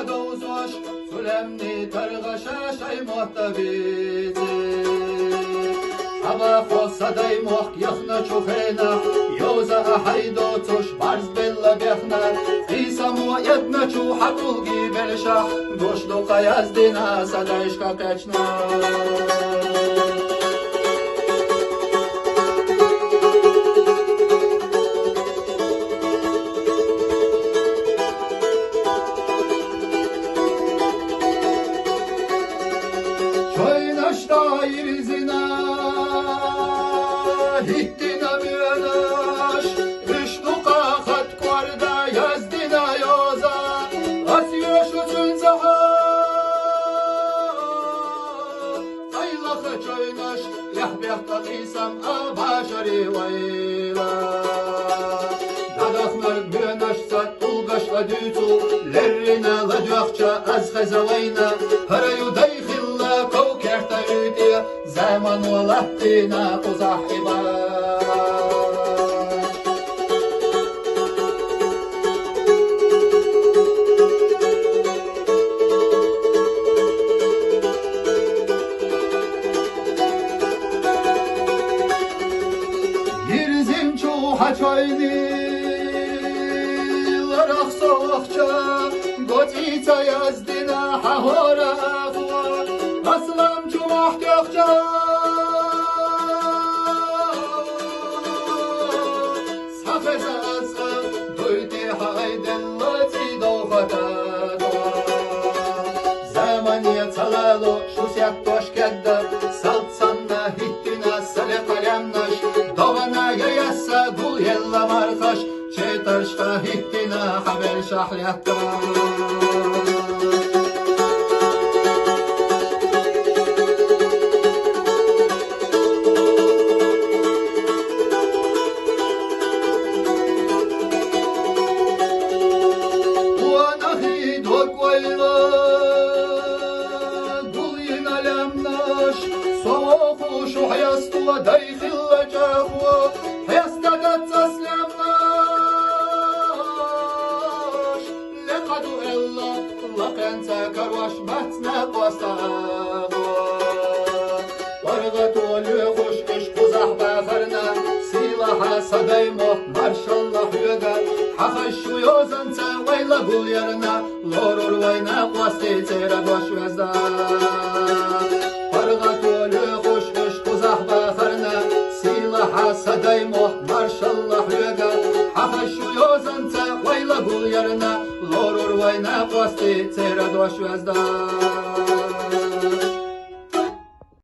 دوزوش سلمني ترغشا شي محتبيزي أبا خوصة داي موخ يخنا چوخينا يوزا أحيدو توش برز بلا بيخنا إيسا مو يدنا چو حقوقي بلشا دوش دو قياز دينا سدايشكا كچنا Dair zina hittina münaş Rüştuka hat kuarda yazdina yoza Asyoş uçun zaha Aylaha çoynaş Yahbehta qisam abashari vayla Dadaknar münaş sat ulgaş adütu Lerrina ladyoqcha az khazawayna Harayu daykhilla كوكرتا عودي زمن ولهتنا قزحبا يرزم چوحا چويني لرخ soğukça Gotita yazdina hahora Aslam çumak gökçe Safeza azı Duyti hayden lati doğata Zamaniye talalu Şusyak toşkedda Saltsanna hittina Sale kalemnaş Doğana yayasa Gul yella markaş Çetarşka hittina Haber şahliyakta Soğuk hayastula dayxilla çahu Hayasta gatsa slamlaş Lekadu ella Laqensa karvaş matna qastahu Vargatu lükuş iş kuzah bafarna Silaha sadaymo marşallah yuga Haxaşu yozansa vayla gul yarına Lorur vayna qasti tera doş vezda Sadaymo marşallah yuga Haxaşu yozansa vayla gul yarına Lorur vayna qasti tera doş vezda